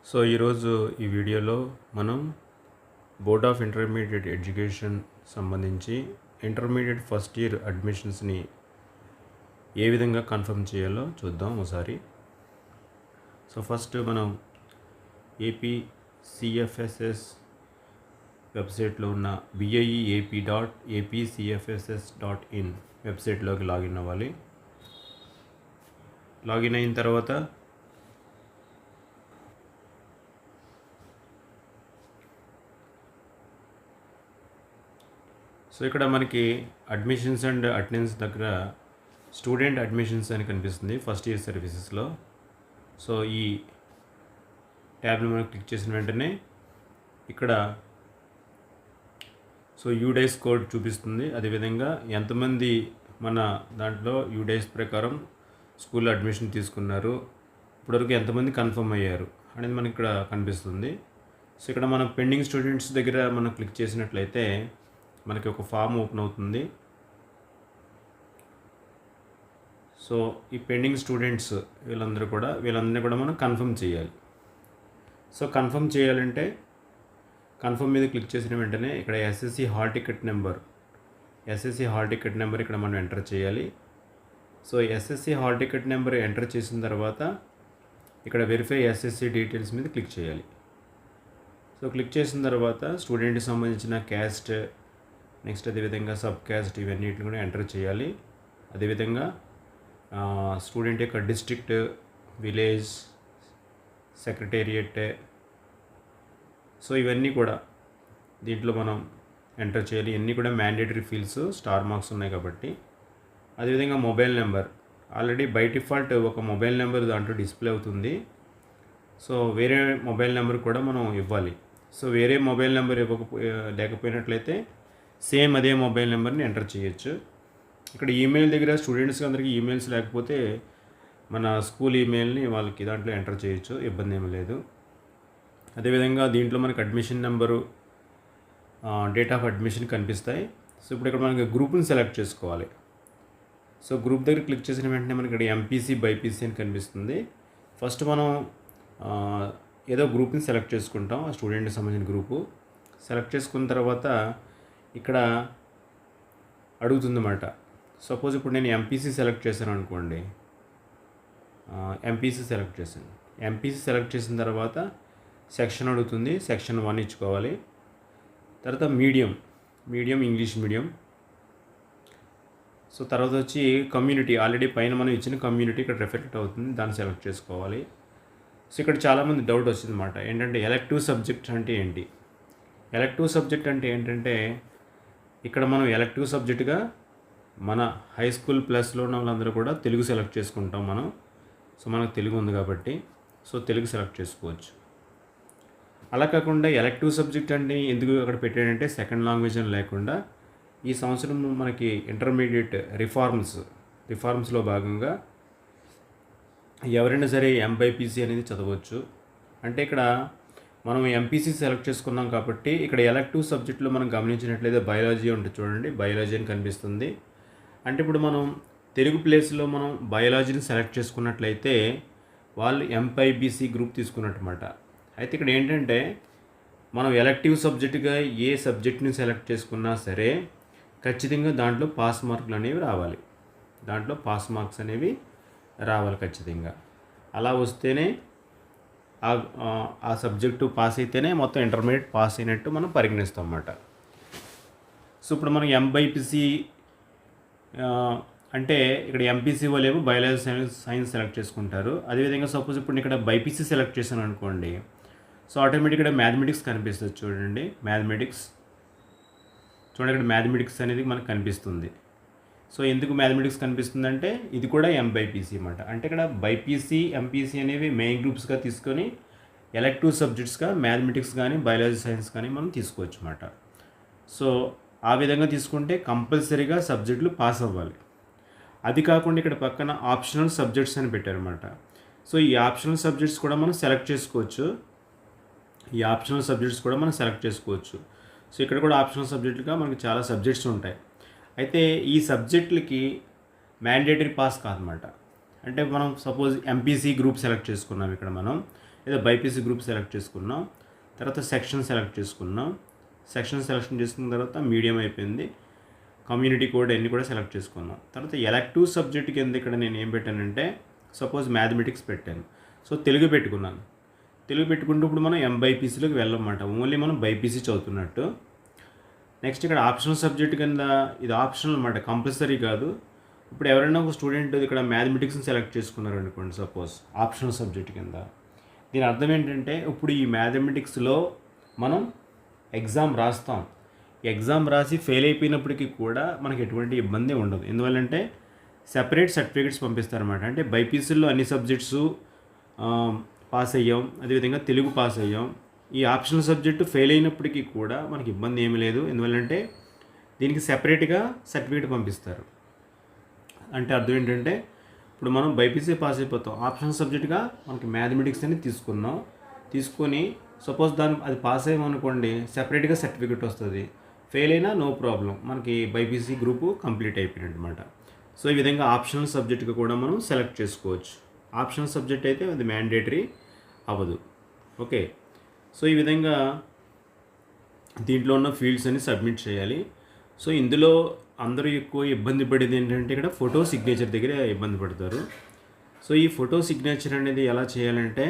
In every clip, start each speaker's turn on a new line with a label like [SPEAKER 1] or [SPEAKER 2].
[SPEAKER 1] So ఈరోజు ఈ వీడియోలో మనం బోర్డ్ ఆఫ్ ఇంటర్మీడియట్ ఎడ్యుకేషన్ సంబంధించి ఇంటర్మీడియట్ ఫస్ట్ ఇయర్ అడ్మిషన్స్ని ఏ విధంగా కన్ఫర్మ్ చేయాలో చూద్దాం ఒకసారి. సో ఫస్ట్ మనం ఏపీసీఎఫ్ఎస్ఎస్ వెబ్సైట్లో ఉన్న BIEAP.APCFSS.in వెబ్సైట్లోకి లాగిన్ అవ్వాలి. లాగిన్ అయిన తర్వాత సో ఇక్కడ మనకి అడ్మిషన్స్ అండ్ అటెండెన్స్ దగ్గర స్టూడెంట్ అడ్మిషన్స్ అని కనిపిస్తుంది ఫస్ట్ ఇయర్ సర్వీసెస్లో. సో ఈ ట్యాబ్ని మనం క్లిక్ చేసిన వెంటనే ఇక్కడ సో యూడైస్ కోడ్ చూపిస్తుంది. అదేవిధంగా ఎంతమంది మన దాంట్లో యూడైస్ ప్రకారం స్కూల్లో అడ్మిషన్ తీసుకున్నారు, ఇప్పటివరకు ఎంతమంది కన్ఫర్మ్ అయ్యారు అనేది మనకి ఇక్కడ కనిపిస్తుంది. సో ఇక్కడ మనం పెండింగ్ స్టూడెంట్స్ దగ్గర మనం క్లిక్ చేసినట్లయితే మనకి ఒక ఫామ్ ఓపెన్ అవుతుంది. సో ఈ పెండింగ్ స్టూడెంట్స్ వీళ్ళందరినీ కూడా మనం కన్ఫర్మ్ చేయాలి. సో కన్ఫర్మ్ చేయాలంటే కన్ఫర్మ్ మీద క్లిక్ చేసిన వెంటనే ఇక్కడ ఎస్ఎస్సి హాల్ టికెట్ నెంబర్ ఇక్కడ మనం ఎంటర్ చేయాలి. So SSC hall ticket number enter చేసిన తర్వాత ఇక్కడ వెరిఫై ఎస్ఎస్సి డీటెయిల్స్ మీద క్లిక్ చేయాలి. సో క్లిక్ చేసిన తర్వాత స్టూడెంట్కి సంబంధించిన క్యాస్ట్, నెక్స్ట్ అదేవిధంగా సబ్ క్యాస్ట్ ఇవన్నిటిని కూడా ఎంటర్ చేయాలి. అదేవిధంగా స్టూడెంట్ యొక్క డిస్ట్రిక్ట్, విలేజ్, సెక్రటేరియట్, సో ఇవన్నీ కూడా దీంట్లో మనం ఎంటర్ చేయాలి. ఇవన్నీ కూడా మ్యాండేటరీ ఫీల్డ్స్, స్టార్ మార్క్స్ ఉన్నాయి కాబట్టి. అదేవిధంగా mobile number already by default ఒక మొబైల్ నెంబర్ దాంట్లో డిస్ప్లే అవుతుంది. సో వేరే మొబైల్ నెంబర్ కూడా మనం ఇవ్వాలి. సో వేరే మొబైల్ నెంబర్ లేకపోయినట్లయితే సేమ్ అదే మొబైల్ నెంబర్ని ఎంటర్ చేయొచ్చు. ఇక్కడ ఈమెయిల్ దగ్గర స్టూడెంట్స్కి అందరికీ ఈమెయిల్స్ లేకపోతే మన స్కూల్ ఈమెయిల్ని వాళ్ళకి దాంట్లో ఎంటర్ చేయొచ్చు, ఇబ్బంది ఏమీ లేదు. అదేవిధంగా దీంట్లో మనకి admission number, date of admission కనిపిస్తాయి. సో ఇప్పుడు ఇక్కడ మనకి గ్రూప్ని సెలెక్ట్ చేసుకోవాలి. సో గ్రూప్ దగ్గర క్లిక్ చేసిన వెంటనే మనకి ఇక్కడ ఎంపీసీ, బైపీసీ అని కనిపిస్తుంది. ఫస్ట్ మనం ఏదో గ్రూప్ని సెలెక్ట్ చేసుకుంటాం, ఆ స్టూడెంట్కి సంబంధించిన గ్రూపు సెలెక్ట్ చేసుకున్న తర్వాత ఇక్కడ అడుగుతుందన్నమాట. సపోజ్ ఇప్పుడు నేను ఎంపీసీ సెలెక్ట్ చేశాను అనుకోండి, ఎంపీసీ సెలెక్ట్ చేసిన తర్వాత సెక్షన్ అడుగుతుంది, సెక్షన్ 1 ఇచ్చుకోవాలి. తర్వాత మీడియం ఇంగ్లీష్ మీడియం. సో తర్వాత వచ్చి కమ్యూనిటీ, ఆల్రెడీ పైన మనం ఇచ్చిన కమ్యూనిటీ ఇక్కడ రిఫ్లెక్ట్ అవుతుంది, దాన్ని సెలెక్ట్ చేసుకోవాలి. సో ఇక్కడ చాలామంది డౌట్ వచ్చింది అన్నమాట, ఏంటంటే ఎలెక్టివ్ సబ్జెక్ట్ అంటే ఏంటి. ఎలెక్టివ్ సబ్జెక్ట్ అంటే ఏంటంటే ఇక్కడ మనం ఎలెక్టివ్ సబ్జెక్టుగా మన హై స్కూల్ ప్లస్లో ఉన్న వాళ్ళందరూ కూడా తెలుగు సెలెక్ట్ చేసుకుంటాం మనం. సో మనకు తెలుగు ఉంది కాబట్టి సో తెలుగు సెలెక్ట్ చేసుకోవచ్చు. అలా కాకుండా ఎలెక్టివ్ సబ్జెక్ట్ అంటే ఎందుకు అక్కడ పెట్టాడంటే సెకండ్ లాంగ్వేజ్ అని లేకుండా ఈ సంవత్సరం మనకి ఇంటర్మీడియట్ రిఫార్మ్స్లో భాగంగా ఎవరైనా సరే ఎంబైపీసీ అనేది చదవచ్చు. అంటే ఇక్కడ మనం ఎంపీసీ సెలెక్ట్ చేసుకున్నాం కాబట్టి ఇక్కడ ఎలెక్టివ్ సబ్జెక్టులో మనం గమనించినట్లయితే బయాలజీ ఉంటుంది చూడండి, బయాలజీ అని కనిపిస్తుంది. అంటే ఇప్పుడు మనం తెలుగు ప్లేస్లో మనం బయాలజీని సెలెక్ట్ చేసుకున్నట్లయితే వాళ్ళు ఎంపైబీసీ గ్రూప్ తీసుకున్నట్టమాట. అయితే ఇక్కడ ఏంటంటే మనం ఎలెక్టివ్ సబ్జెక్టుగా ఏ సబ్జెక్ట్ని సెలెక్ట్ చేసుకున్నా సరే ఖచ్చితంగా దాంట్లో పాస్ మార్కులు అనేవి రావాలి ఖచ్చితంగా. అలా వస్తేనే ఆ సబ్జెక్టు పాస్ అయితేనే మొత్తం ఇంటర్మీడియట్ పాస్ అయినట్టు మనం పరిగణిస్తాం అన్నమాట. సో ఇప్పుడు మనం ఎంబైపీసీ అంటే ఇక్కడ ఎంపీసీ వాళ్ళేమో బయాలజీ సైన్స్ సెలెక్ట్ చేసుకుంటారు. అదేవిధంగా సపోజ్ ఇప్పుడు ఇక్కడ బైపీసీ సెలెక్ట్ చేశాను అనుకోండి, సో ఆటోమేటిక్గా ఇక్కడ మ్యాథమెటిక్స్ కనిపిస్తుంది చూడండి. ఇక్కడ మ్యాథమెటిక్స్ అనేది మనకు కనిపిస్తుంది. సో ఎందుకు మ్యాథమెటిక్స్ కనిపిస్తుందంటే ఇది కూడా ఎంబైపీసీ అన్నమాట. అంటే ఇక్కడ బైపీసీ, ఎంపీసీ అనేవి మెయిన్ గ్రూప్స్గా తీసుకొని ఎలెక్టివ్ సబ్జెక్ట్స్గా మ్యాథమెటిక్స్ కానీ బయాలజీ సైన్స్ కానీ మనం తీసుకోవచ్చు అన్నమాట. సో ఆ విధంగా తీసుకుంటే కంపల్సరీగా సబ్జెక్టులు పాస్ అవ్వాలి. అది కాకుండా ఇక్కడ పక్కన ఆప్షనల్ సబ్జెక్ట్స్ అని పెట్టారన్నమాట. సో ఈ ఆప్షనల్ సబ్జెక్ట్స్ కూడా మనం సెలెక్ట్ చేసుకోవచ్చు. సో ఇక్కడ కూడా ఆప్షనల్ సబ్జెక్టుగా మనకి చాలా సబ్జెక్ట్స్ ఉంటాయి. అయితే ఈ సబ్జెక్టులకి మ్యాండేటరీ పాస్ కాదన్నమాట. అంటే మనం సపోజ్ ఎంపీసీ గ్రూప్ సెలెక్ట్ చేసుకున్నాం ఇక్కడ మనం, లేదా బైపీసీ గ్రూప్ సెలెక్ట్ చేసుకున్నాం. తర్వాత సెక్షన్ సెలెక్ట్ చేసుకున్నాం. సెక్షన్ సెలెక్షన్ చేసుకున్న తర్వాత మీడియం అయిపోయింది. కమ్యూనిటీ కోడ్ అన్నీ కూడా సెలెక్ట్ చేసుకున్నాం. తర్వాత ఎలెక్టివ్ సబ్జెక్ట్ కింద ఇక్కడ నేను ఏం పెట్టానంటే సపోజ్ మ్యాథమెటిక్స్ పెట్టాను. సో తెలుగు పెట్టుకున్నాను. తెలుగు పెట్టుకుంటూ ఇప్పుడు మనం ఎంబైపీసీలోకి వెళ్ళమాట, ఓన్లీ మనం బైపీసీ చదువుతున్నట్టు. నెక్స్ట్ ఇక్కడ ఆప్షనల్ సబ్జెక్ట్ కింద ఇది ఆప్షనల్ అనమాట, కంపల్సరీ కాదు. ఇప్పుడు ఎవరైనా ఒక స్టూడెంట్ ఇక్కడ మ్యాథమెటిక్స్ని సెలెక్ట్ చేసుకున్నారు అనుకోండి, సపోజ్ ఆప్షనల్ సబ్జెక్ట్ కింద. దీని అర్థం ఏంటంటే ఇప్పుడు ఈ మ్యాథమెటిక్స్లో మనం ఎగ్జామ్ రాస్తాం. ఎగ్జామ్ రాసి ఫెయిల్ అయిపోయినప్పటికీ కూడా మనకి ఎటువంటి ఇబ్బంది ఉండదు. ఎందువల్లంటే సెపరేట్ సర్టిఫికేట్స్ పంపిస్తారన్నమాట. అంటే బైపీసీలో అన్ని సబ్జెక్ట్స్ పాస్ అయ్యాం, అదేవిధంగా తెలుగు పాస్ అయ్యాం. ఈ ఆప్షనల్ సబ్జెక్టు ఫెయిల్ అయినప్పటికీ కూడా మనకి ఇబ్బంది ఏమీ లేదు. ఎందువల్లంటే దీనికి సెపరేట్గా సర్టిఫికేట్ పంపిస్తారు. అంటే అర్థం ఏంటంటే ఇప్పుడు మనం బైపీసీ పాస్ అయిపోతాం, ఆప్షనల్ సబ్జెక్ట్గా మనకి మ్యాథమెటిక్స్ అని తీసుకొని సపోజ్ అది పాస్ అయ్యామనుకోండి, సెపరేట్గా సర్టిఫికేట్ వస్తుంది. ఫెయిల్ అయినా నో ప్రాబ్లం, మనకి బైపీసీ గ్రూపు కంప్లీట్ అయిపోయినట్టు అనమాట. సో ఈ విధంగా ఆప్షనల్ సబ్జెక్ట్గా కూడా మనం సెలెక్ట్ చేసుకోవచ్చు. ఆప్షనల్ సబ్జెక్ట్ అయితే అది మ్యాండేటరీ అవ్వదు. ఓకే, సో ఈ విధంగా దీంట్లో ఉన్న ఫీల్డ్స్ అన్ని సబ్మిట్ చేయాలి. సో ఇందులో అందరూ ఎక్కువ ఇబ్బంది పడేది ఏంటంటే ఇక్కడ ఫోటో సిగ్నేచర్ దగ్గర ఇబ్బంది పడతారు. సో ఈ ఫోటో సిగ్నేచర్ అనేది ఎలా చేయాలంటే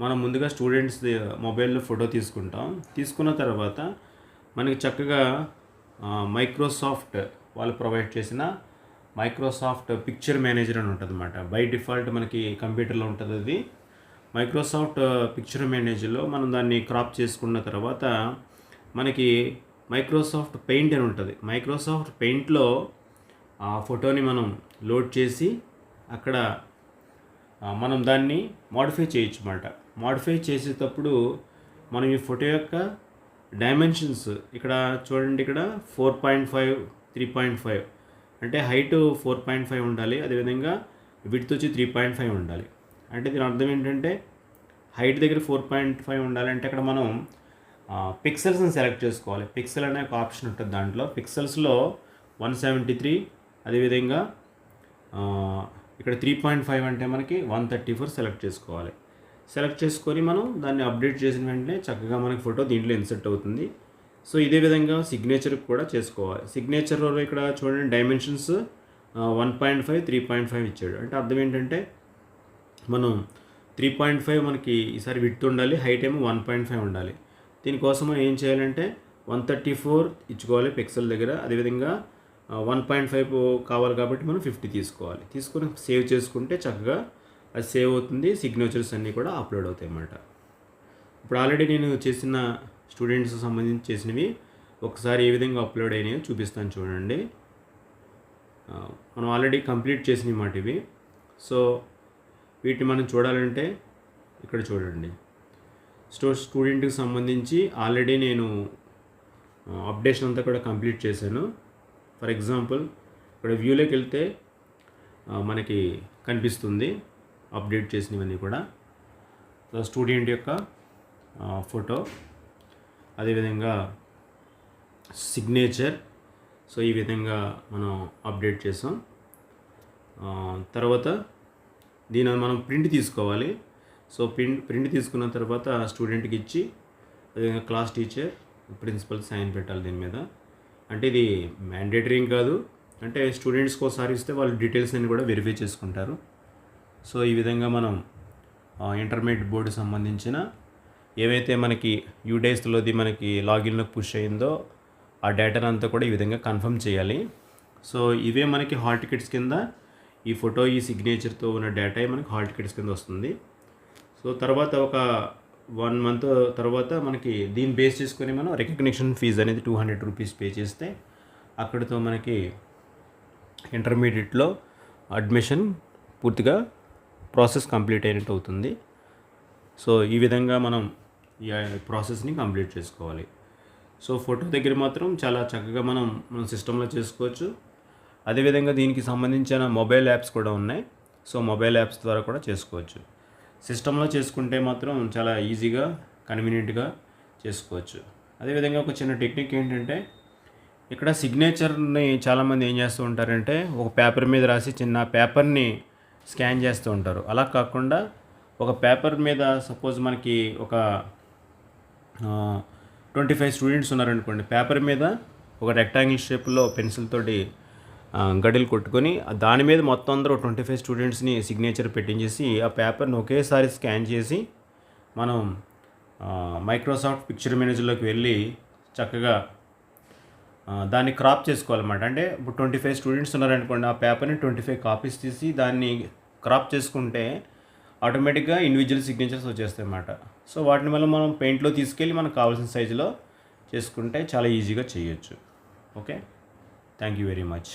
[SPEAKER 1] మనం ముందుగా స్టూడెంట్స్ మొబైల్లో ఫోటో తీసుకున్న తర్వాత మనకి చక్కగా మైక్రోసాఫ్ట్ వాళ్ళు ప్రొవైడ్ చేసిన మైక్రోసాఫ్ట్ పిక్చర్ మేనేజర్ అని ఉంటుంది అన్నమాట. బై డిఫాల్ట్ మనకి కంప్యూటర్లో ఉంటుంది అది. మైక్రోసాఫ్ట్ పిక్చర్ మేనేజర్లో మనం దాన్ని క్రాప్ చేసుకున్న తర్వాత మనకి మైక్రోసాఫ్ట్ పెయింట్ అని ఉంటుంది. మైక్రోసాఫ్ట్ పెయింట్లో ఆ ఫోటోని మనం లోడ్ చేసి అక్కడ మనం దాన్ని మోడిఫై చేయొచ్చు అన్నమాట. మోడిఫై చేసేటప్పుడు మనం ఈ ఫోటో యొక్క డైమెన్షన్స్ ఇక్కడ చూడండి, ఇక్కడ 4.5 3.5 అంటే హైట్ 4.5 ఉండాలి, అదేవిధంగా విడ్త్ వచ్చి 3.5 ఉండాలి. అంటే దీని అర్థం ఏంటంటే హైట్ దగ్గర 4.5 ఉండాలంటే అక్కడ మనం పిక్సెల్స్ని సెలెక్ట్ చేసుకోవాలి. పిక్సెల్ అనే ఒక ఆప్షన్ ఉంటుంది దాంట్లో. పిక్సెల్స్లో 173, అదేవిధంగా ఇక్కడ 3.5 అంటే మనకి 134 సెలెక్ట్ చేసుకోవాలి. సెలెక్ట్ చేసుకొని మనం దాన్ని అప్డేట్ చేసిన వెంటనే చక్కగా మనకి ఫోటో దీంట్లో ఇన్సర్ట్ అవుతుంది. సో ఇదే విధంగా సిగ్నేచర్ కూడా చేసుకోవాలి. సిగ్నేచర్లో ఇక్కడ చూడండి డైమెన్షన్స్ 1.5 3.5 ఇచ్చాడు. అంటే అర్థం ఏంటంటే మనం 3.5 మనకి ఈసారి విడ్త్ ఉండాలి, హైట్ ఏమో 1.5 ఉండాలి. దీనికోసం మనం ఏం చేయాలంటే 134 ఇచ్చుకోవాలి పిక్సెల్ దగ్గర. అదేవిధంగా 1.5 కావాలి కాబట్టి మనం 50 తీసుకోవాలి. తీసుకొని సేవ్ చేసుకుంటే చక్కగా అది సేవ్ అవుతుంది. సిగ్నేచర్స్ అన్నీ కూడా అప్లోడ్ అవుతాయి అన్నమాట. ఇప్పుడు ఆల్రెడీ నేను చేసిన స్టూడెంట్స్ సంబంధించి చేసినవి ఒకసారి ఏ విధంగా అప్లోడ్ అయినాయో చూపిస్తాను చూడండి. మనం ఆల్రెడీ కంప్లీట్ చేసినవి మాట ఇవి. సో వీటిని మనం చూడాలంటే ఇక్కడ చూడండి, స్టూడెంట్కి సంబంధించి ఆల్రెడీ నేను అప్డేషన్ అంతా కూడా కంప్లీట్ చేశాను. ఫర్ ఎగ్జాంపుల్ ఇక్కడ వ్యూలోకి వెళ్తే మనకి కనిపిస్తుంది అప్డేట్ చేసినవన్నీ కూడా. సో స్టూడెంట్ యొక్క ఫోటో, అదేవిధంగా సిగ్నేచర్. సో ఈ విధంగా మనం అప్డేట్ చేసాం. తర్వాత దీని మనం ప్రింట్ తీసుకోవాలి. సో ప్రింట్ తీసుకున్న తర్వాత స్టూడెంట్కి ఇచ్చి, అదేవిధంగా క్లాస్ టీచర్ ప్రిన్సిపల్ సైన్ పెట్టాలి దీని మీద. అంటే ఇది మ్యాండేటరీ కాదు, అంటే స్టూడెంట్స్కి ఒకసారి ఇస్తే వాళ్ళు డీటెయిల్స్ అన్ని కూడా వెరిఫై చేసుకుంటారు. సో ఈ విధంగా మనం ఇంటర్మీడియట్ బోర్డు సంబంధించిన ఏవైతే మనకి యూడేస్లోది మనకి లాగిన్లోకి పుష్ అయిందో ఆ డేటాను అంతా కూడా ఈ విధంగా కన్ఫర్మ్ చేయాలి. సో ఇవే మనకి హాల్ టికెట్స్ కింద ఈ ఫోటో ఈ సిగ్నేచర్తో ఉన్న డేటా మనకి హాల్ టికెట్స్ కింద వస్తుంది. సో తర్వాత ఒక 1 month తర్వాత మనకి దీన్ని బేస్ చేసుకొని మనం రికగ్నిషన్ ఫీజు అనేది 200 రూపీస్ పే చేస్తే అక్కడితో మనకి ఇంటర్మీడియట్లో అడ్మిషన్ పూర్తిగా ప్రాసెస్ కంప్లీట్ అయినట్టు అవుతుంది. సో ఈ విధంగా మనం ఈ ప్రాసెస్ని కంప్లీట్ చేసుకోవాలి. సో ఫోటో దగ్గర మాత్రం చాలా చక్కగా మనం సిస్టంలో చేసుకోవచ్చు. అదేవిధంగా దీనికి సంబంధించిన మొబైల్ యాప్స్ కూడా ఉన్నాయి. సో మొబైల్ యాప్స్ ద్వారా కూడా చేసుకోవచ్చు. సిస్టంలో చేసుకుంటే మాత్రం చాలా ఈజీగా కన్వీనియంట్గా చేసుకోవచ్చు. అదేవిధంగా ఒక చిన్న టెక్నిక్ ఏంటంటే ఇక్కడ సిగ్నేచర్ని చాలామంది ఏం చేస్తూ ఉంటారంటే ఒక పేపర్ మీద రాసి చిన్న పేపర్ని స్కాన్ చేస్తూ ఉంటారు. అలా కాకుండా ఒక పేపర్ మీద సపోజ్ మనకి ఒక 25 స్టూడెంట్స్ ఉన్నారనుకోండి, పేపర్ మీద ఒక రెక్టాంగిల్ షేప్లో పెన్సిల్ తోటి గడిలు కొట్టుకొని దాని మీద మొత్తం అందరూ 25 స్టూడెంట్స్ని సిగ్నేచర్ పెట్టించేసి ఆ పేపర్ని ఒకేసారి స్కాన్ చేసి మనం మైక్రోసాఫ్ట్ పిక్చర్ మేనేజర్లోకి వెళ్ళి చక్కగా దాన్ని క్రాప్ చేసుకోవాలన్నమాట. అంటే ఇప్పుడు 25 స్టూడెంట్స్ ఉన్నారనుకోండి, ఆ పేపర్ని 25 కాపీస్ తీసి దాన్ని క్రాప్ చేసుకుంటే ఆటోమేటిక్గా ఇండివిజువల్ సిగ్నేచర్స్ వచ్చేస్తాయి అన్నమాట. సో వాటిని వల్ల మనం పెయింట్లో తీసుకెళ్ళి మనకు కావాల్సిన సైజులో చేసుకుంటే చాలా ఈజీగా చేయొచ్చు. Okay, thank you very much.